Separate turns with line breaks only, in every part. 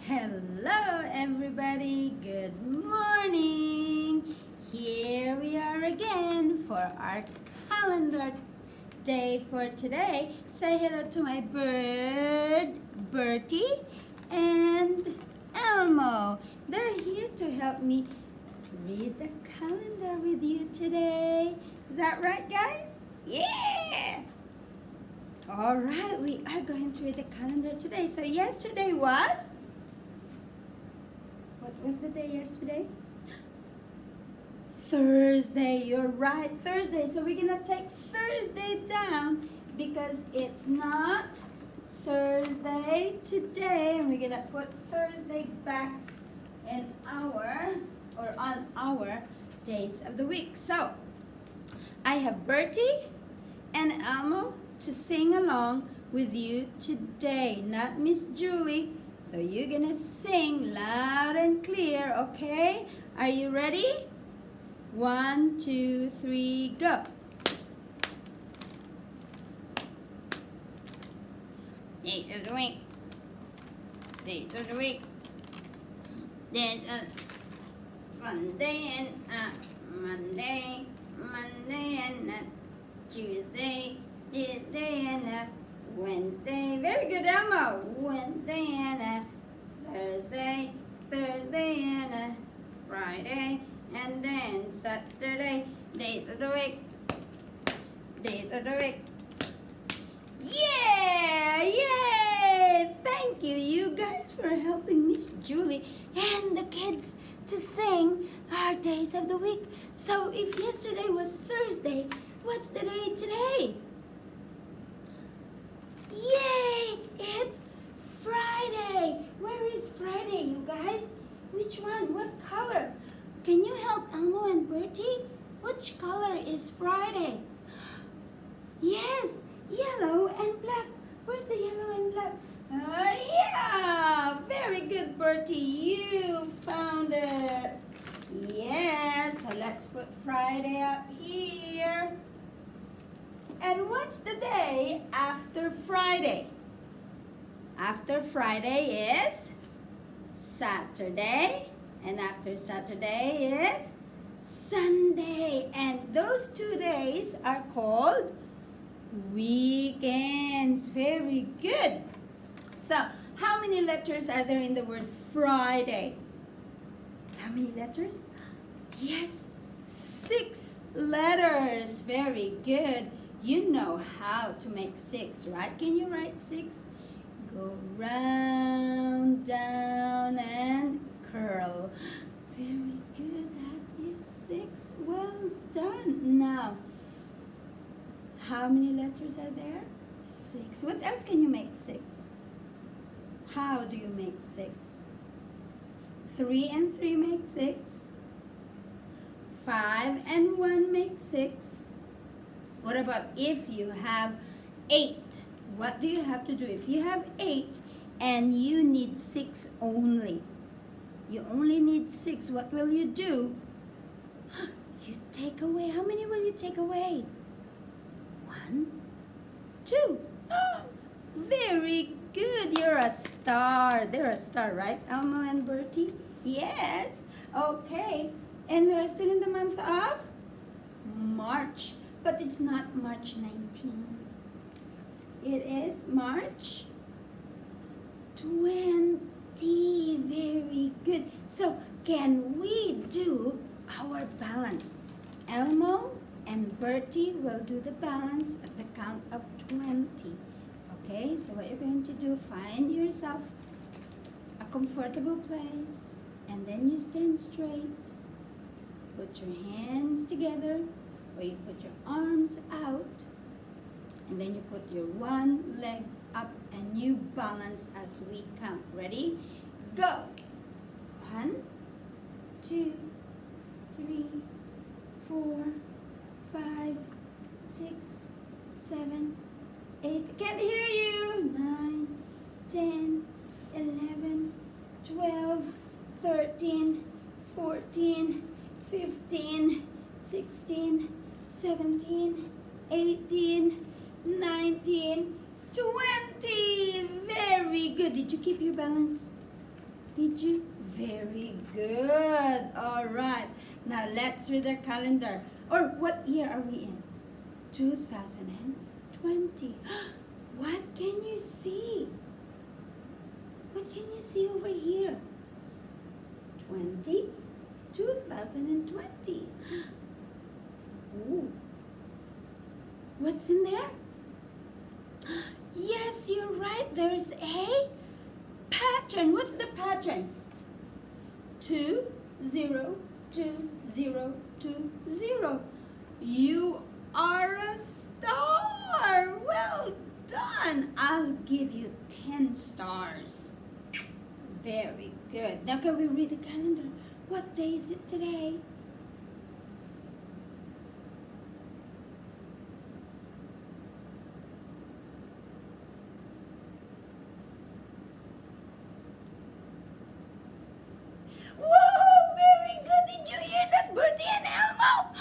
Hello everybody, good morning. Here we are again for our calendar day for today. Say hello to my bird, Bertie, and Elmo. They're here to help me read the calendar with you today. Is that right, guys? Yeah! All right, we are going to read the calendar today. So yesterday was... What was the day yesterday? Thursday, you're right, Thursday. So we're gonna take Thursday down because it's not Thursday today. And we're gonna put Thursday back in on our days of the week. So I have Bertie and Elmo to sing along with you today, not Miss Julie. So you're gonna sing loud and clear, okay? Are you ready? 1, 2, 3, go. Days of the week. Days of the week. There's a Sunday and Monday, Monday and Tuesday, Tuesday and Wednesday. Very good, Elmo. Wednesday and Thursday, Thursday and Friday, and then Saturday. Days of the week. Days of the week. Yeah! Yay! Thank you guys for helping Miss Julie and the kids to sing our days of the week. So if yesterday was Thursday, what's the day today? Yay! It's Friday! Where is Friday, you guys? Which one? What color? Can you help Elmo and Bertie? Which color is Friday? Yes, yellow and black. Where's the yellow and black? Yeah! Very good, Bertie. You found it. Yes, so let's put Friday up here. And what's the day after Friday? After Friday is Saturday. And after Saturday is Sunday. And those 2 days are called weekends. Very good. So, how many letters are there in the word Friday? How many letters? Yes, 6 letters. Very good. You know how to make 6, right? Can you write 6? Go round, down, and curl. Very good. That is 6. Well done. Now, how many letters are there? 6. What else can you make 6? How do you make 6? 3 and 3 make 6. 5 and 1 make 6. What about if you have 8? What do you have to do? If you have 8 and you need 6 only, you only need 6, what will you do? You take away. How many will you take away? 1, 2. Very good. You're a star. They're a star, right, Elmo and Bertie? Yes. Okay. And we're still in the month of March. But it's not March 19. It is March 20. Very good. So, can we do our balance? Elmo and Bertie will do the balance at the count of 20. Okay, so what you're going to do, find yourself a comfortable place, and then you stand straight. Put your hands together, or you put your arms out, and then you put your one leg up and you balance as we count. Ready? Go! 1, 2, 3, 4, 5, 6, 7, 8. I can't hear you. 9, 10, 11, 12, 13, 14, 15, 16, 17, 18, 19, 20. Very good. Did you keep your balance? Did you? Very good. All right. Now let's read our calendar. Or what year are we in? 2020. What can you see? What can you see over here? 2020. Ooh. What's in there? Yes, you're right. There's a pattern. What's the pattern? 2, 0, 2, 0, 2, 0. You are a star. Well done. I'll give you 10 stars. Very good. Now can we read the calendar? What day is it today? Whoa, very good. Did you hear that, Bertie and Elmo?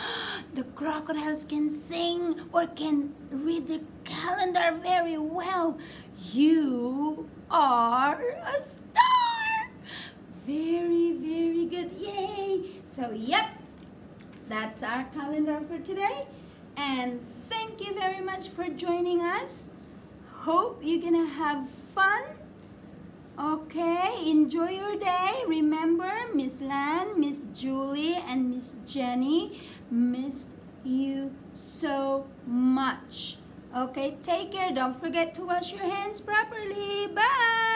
The crocodiles can sing or can read the calendar very well. You are a star. Very, very good. Yay. So, yep, that's our calendar for today. And thank you very much for joining us. Hope you're going to have fun. Okay, enjoy your day. Remember, Miss Lan, Miss Julie, and Miss Jenny missed you so much. Okay, take care. Don't forget to wash your hands properly. Bye.